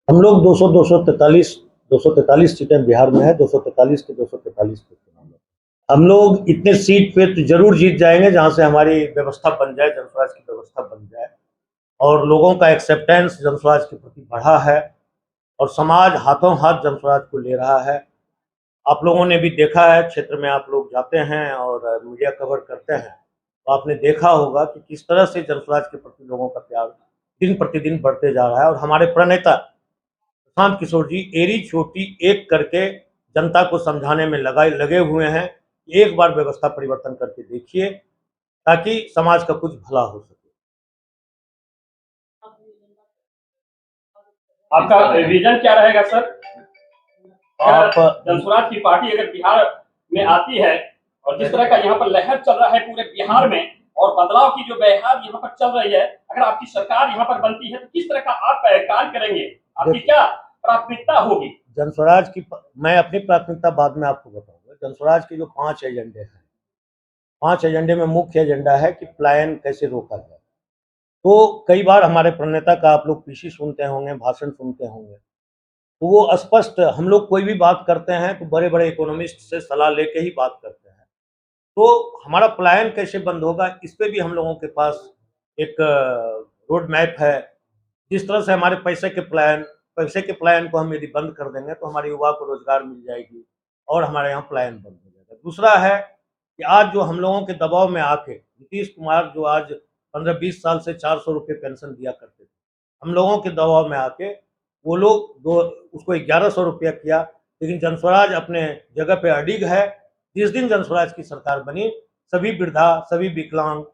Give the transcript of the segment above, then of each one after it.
हम लोग 243 सीटें बिहार में है, 243 के 243 पे चुनाव लड़। हम लोग इतने सीट पे तो जरूर जीत जाएंगे जहां से हमारी व्यवस्था बन जाए, जनस्वराज की व्यवस्था बन जाए और लोगों का एक्सेप्टेंस जनस्वराज के प्रति बढ़ा है और समाज हाथों हाथ जनस्वराज को ले रहा है। आप लोगों ने भी देखा है, क्षेत्र में आप लोग जाते हैं और मीडिया कवर करते हैं, तो आपने देखा होगा कि किस तरह से जनस्वराज के प्रति लोगों का प्यार दिन प्रतिदिन बढ़ते जा रहा है। और हमारे प्रणेता प्रशांत किशोर जी एरी छोटी एक करके जनता को समझाने में लगे हुए हैं। एक बार व्यवस्था परिवर्तन करके देखिए ताकि समाज का कुछ भला हो सके। आपका विजन क्या रहेगा सर? आप जनसुराज की पार्टी अगर बिहार में आती है और जिस तरह का यहाँ पर लहर चल रहा है पूरे बिहार में और बदलाव की जो बहार यहाँ पर चल रही है, अगर आपकी सरकार यहाँ पर बनती है तो किस तरह का आप कार्य करेंगे? आपकी क्या प्राथमिकता होगी? जनस्वराज की मैं अपनी प्राथमिकता बाद में आपको बताऊंगा। जनस्वराज के जो 5 एजेंडे हैं, 5 एजेंडे में मुख्य एजेंडा है कि पलायन कैसे रोका जाए। तो कई बार हमारे प्रणेता का आप लोग पीसी सुनते होंगे, भाषण सुनते होंगे, तो वो स्पष्ट, हम लोग कोई भी बात करते हैं तो बड़े बड़े इकोनॉमिस्ट से सलाह लेके ही बात करते हैं। तो हमारा पलायन कैसे बंद होगा, इस पे भी हम लोगों के पास एक रोड मैप है। जिस तरह से हमारे पैसे के पलायन को हम यदि बंद कर देंगे तो हमारे युवा को रोजगार मिल जाएगी और हमारे यहाँ पलायन बंद हो जाएगा। दूसरा है कि आज जो हम लोगों के दबाव में आके नीतीश कुमार जो आज 15-20 साल से 400 रुपये पेंशन दिया करते थे, हम लोगों के दबाव में आके वो लोग दो उसको 1100 रुपया किया। लेकिन जनस्वराज अपने जगह पे अडिग है। जिस दिन जनस्वराज की सरकार बनी, सभी वृद्धा, सभी विकलांग,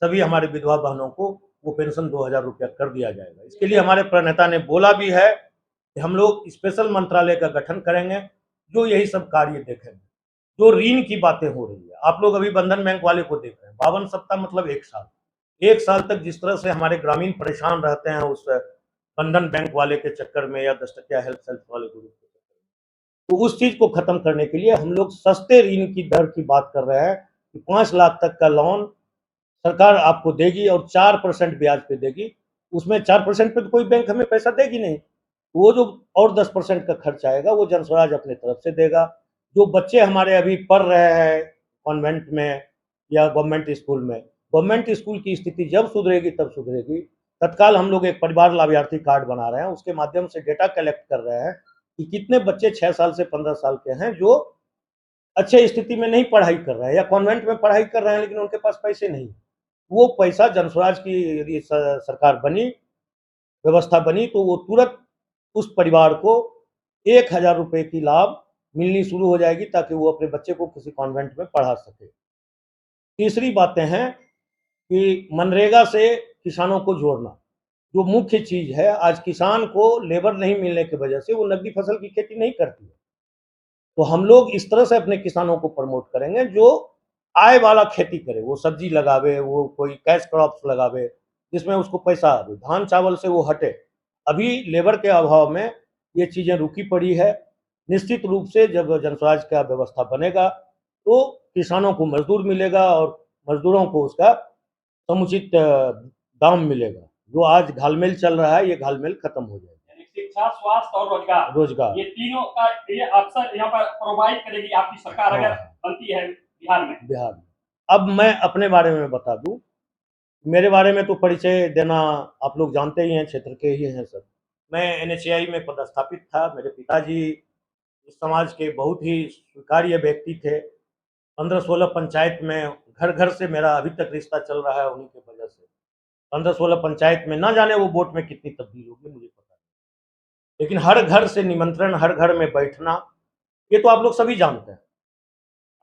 सभी हमारे विधवा बहनों को वो पेंशन 2000 रुपया कर दिया जाएगा। इसके लिए हमारे प्रणेता ने बोला भी है कि हम लोग स्पेशल मंत्रालय का गठन करेंगे जो यही सब कार्य देखेंगे। जो ऋण की बातें हो रही है, आप लोग अभी बंधन बैंक वाले को देख रहे हैं, 52 सप्ताह मतलब 1 साल। 1 साल तक जिस तरह से हमारे ग्रामीण परेशान रहते हैं उस बंधन बैंक वाले के चक्कर में या 10 टकिया हेल्थ सेल्फ वाले ग्रुप के चक्कर में, तो उस चीज को खत्म करने के लिए हम लोग सस्ते ऋण की दर की बात कर रहे हैं कि 5 लाख तक का लोन सरकार आपको देगी और 4% ब्याज पे देगी। उसमें 4% पे तो कोई बैंक हमें पैसा देगी नहीं। वो जो और 10% का खर्च आएगा वो जनस्वराज अपने तरफ से देगा। जो बच्चे हमारे अभी पढ़ रहे हैं कॉन्वेंट में या गवर्नमेंट स्कूल की स्थिति जब सुधरेगी तब सुधरेगी। तत्काल हम लोग एक परिवार लाभार्थी कार्ड बना रहे हैं, उसके माध्यम से डेटा कलेक्ट कर रहे हैं कि कितने बच्चे 6 साल से 15 साल के हैं जो अच्छे स्थिति में नहीं पढ़ाई कर रहे हैं या कॉन्वेंट में पढ़ाई कर रहे हैं लेकिन उनके पास पैसे नहीं। वो पैसा जनस्वराज की यदि सरकार बनी, व्यवस्था बनी, तो वो तुरंत उस परिवार को 1000 रुपए की लाभ मिलनी शुरू हो जाएगी ताकि वो अपने बच्चे को किसी कॉन्वेंट में पढ़ा सके। तीसरी बातें हैं कि मनरेगा से किसानों को जोड़ना, जो मुख्य चीज है। आज किसान को लेबर नहीं मिलने की वजह से वो नकदी फसल की खेती नहीं करती है। तो हम लोग इस तरह से अपने किसानों को प्रमोट करेंगे जो आय वाला खेती करे, वो सब्जी लगावे, वो कोई कैश क्रॉप्स लगावे जिसमें उसको पैसा आवे, धान चावल से वो हटे। अभी लेबर के अभाव में ये चीजें रुकी पड़ी है। निश्चित रूप से जब जनस्वराज का व्यवस्था बनेगा तो किसानों को मजदूर मिलेगा और मजदूरों को उसका समुचित दाम मिलेगा। जो आज घालमेल चल रहा है ये घालमेल खत्म हो जाएगा। शिक्षा, स्वास्थ्य और रोजगार, ये तीनों का ये अवसर यहाँ पर प्रोवाइड करेगी आपकी सरकार अगर बनती है बिहार में। अब मैं अपने बारे में बता दूं, मेरे बारे में तो परिचय देना आप लोग जानते ही हैं, क्षेत्र के ही हैं सब। मैं एनएचएआई में पदस्थापित था। मेरे पिताजी इस समाज के बहुत ही स्वीकार्य व्यक्ति थे। 15-16 पंचायत में घर घर से मेरा अभी तक रिश्ता चल रहा है उन्हीं की वजह से। 15-16 पंचायत में ना जाने वो वोट में कितनी तब्दील होगी मुझे पता नहीं, लेकिन हर घर से निमंत्रण, हर घर में बैठना, ये तो आप लोग सभी जानते हैं।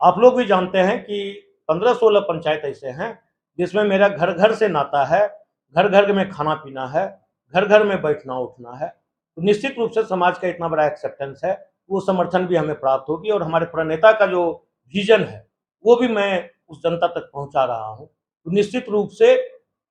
आप लोग भी जानते हैं कि 15-16 पंचायत ऐसे हैं जिसमें मेरा घर घर से नाता है, घर घर में खाना पीना है, घर घर में बैठना उठना है। तो निश्चित रूप से समाज का इतना बड़ा एक्सेप्टेंस है, वो समर्थन भी हमें प्राप्त होगी और हमारे प्रणेता का जो विजन है वो भी मैं उस जनता तक पहुंचा रहा हूं। तो निश्चित रूप से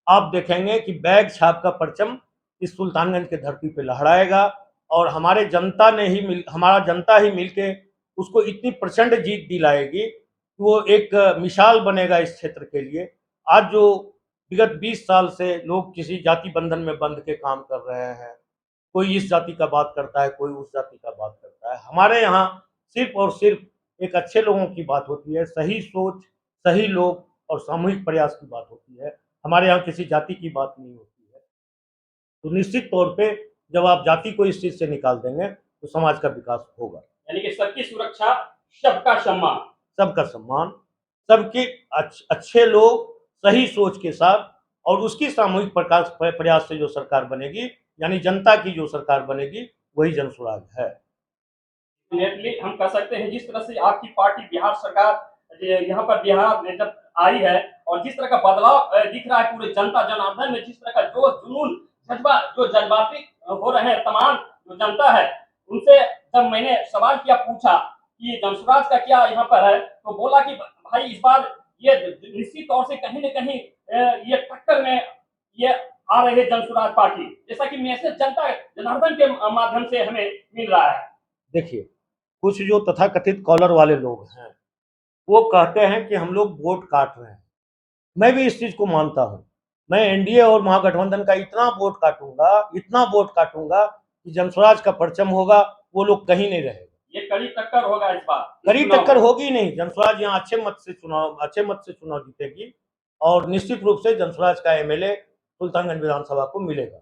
आप देखेंगे कि बैग छाप का परचम इस सुल्तानगंज के धरती पे लहराएगा और हमारा जनता ही मिलके उसको इतनी प्रचंड जीत दिलाएगी कि वो एक मिसाल बनेगा इस क्षेत्र के लिए। आज जो विगत 20 साल से लोग किसी जाति बंधन में बंध के काम कर रहे हैं, कोई इस जाति का बात करता है, कोई उस जाति का बात करता है। हमारे यहाँ सिर्फ और सिर्फ एक अच्छे लोगों की बात होती है, सही सोच, सही लोग और सामूहिक प्रयास की बात होती है। हमारे यहाँ किसी जाति की बात नहीं होती है। तो निश्चित तौर पे जब आप जाति को इस चीज से निकाल देंगे तो समाज का विकास होगा। यानी कि सबकी सुरक्षा, सबका सम्मान। सबका सम्मान, सबके अच्छे लोग सही सोच के साथ और उसकी सामूहिक प्रयास से जो सरकार बनेगी, यानी जनता की जो सरकार बनेगी, वही जनसुराज है। डेफिनेटली हम कह सकते हैं जिस तरह से आपकी पार्टी बिहार सरकार यहाँ पर बिहार में जब आई है और जिस तरह का बदलाव दिख रहा है पूरे जनता जनार्दन में, जिस तरह का जो जुनून जज्बा जो जज्बाती हो रहे हैं तमाम जो जनता है, उनसे जब मैंने सवाल किया पूछा कि जनसुराज का क्या यहाँ पर है, तो बोला कि भाई इस बार ये निश्चित तौर से कहीं न कहीं ये टक्कर में ये आ रही है जनसुराज पार्टी, जैसा कि मैसेज जनता जनार्दन के माध्यम से हमें मिल रहा है। देखिए, कुछ जो तथाकथित कॉलर वाले लोग हैं, वो कहते हैं कि हम लोग वोट काट रहे हैं। मैं भी इस चीज को मानता हूं। मैं एनडीए और महागठबंधन का इतना वोट काटूंगा कि जनसुराज का परचम होगा, वो लोग कहीं नहीं रहेगा। ये कड़ी टक्कर होगा इस बार। कड़ी टक्कर होगी नहीं, जनसुराज यहाँ अच्छे मत से चुनाव जीतेगी और निश्चित रूप से जनसुराज का एमएलए सुल्तानगंज विधानसभा को मिलेगा।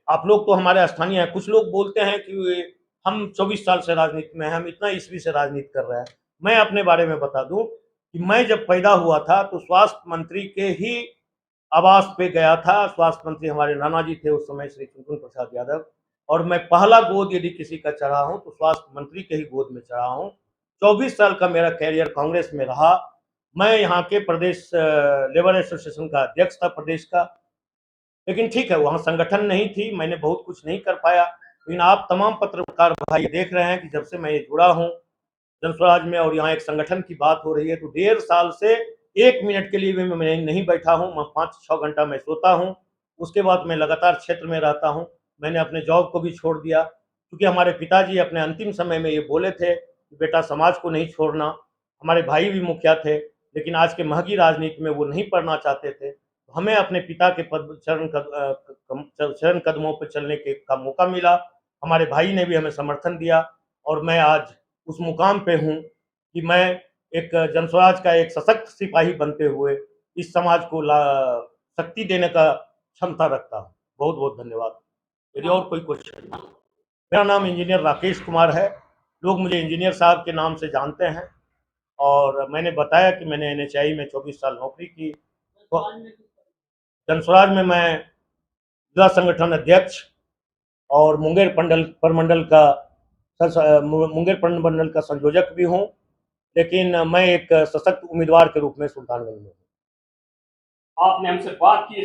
आप लोग तो हमारे स्थानीय हैं, कुछ लोग बोलते हैं कि हम 24 साल से राजनीति में हैं, हम इतना ईस्वी से राजनीति कर रहे हैं। मैं अपने बारे में बता दूं कि मैं जब पैदा हुआ था तो स्वास्थ्य मंत्री के ही आवास पे गया था। स्वास्थ्य मंत्री हमारे नाना जी थे उस समय, श्री चुनचुन प्रसाद यादव, और मैं पहला गोद यदि किसी का चढ़ा हूं तो स्वास्थ्य मंत्री के ही गोद में चढ़ा हूं। 24 साल का मेरा कैरियर कांग्रेस में रहा। मैं यहाँ के प्रदेश लेबर एसोसिएशन का अध्यक्ष था प्रदेश का, लेकिन ठीक है, वहां संगठन नहीं थी, मैंने बहुत कुछ नहीं कर पाया। लेकिन आप तमाम पत्रकार भाई देख रहे हैं कि जब से मैं ये जुड़ा हूं जनसुराज में और यहाँ एक संगठन की बात हो रही है, तो 1.5 साल से 1 मिनट के लिए भी मैं नहीं बैठा हूं। मैं 5-6 घंटा मैं सोता हूं, उसके बाद मैं लगातार क्षेत्र में रहता हूं। मैंने अपने जॉब को भी छोड़ दिया, क्योंकि हमारे पिताजी अपने अंतिम समय में ये बोले थे कि बेटा समाज को नहीं छोड़ना। हमारे भाई भी मुखिया थे, लेकिन आज के महंगी राजनीति में वो नहीं पढ़ना चाहते थे। हमें अपने पिता के चरण कदमों पर चलने का मौका मिला। हमारे भाई ने भी हमें समर्थन दिया और मैं आज उस मुकाम पे हूँ कि मैं एक जनसुराज का एक सशक्त सिपाही बनते हुए इस समाज को शक्ति देने का क्षमता रखता हूँ। बहुत बहुत धन्यवाद। यदि और कोई क्वेश्चन। मेरा नाम इंजीनियर राकेश कुमार है, लोग मुझे इंजीनियर साहब के नाम से जानते हैं, और मैंने बताया कि मैंने एनएचआई में 24 साल नौकरी की। तो जनसुराज में मैं जिला संगठन अध्यक्ष और मुंगेर प्रमंडल का संयोजक भी हूं, लेकिन मैं एक सशक्त उम्मीदवार के रूप में सुल्तानगंज में हूं। आपने हमसे बात की।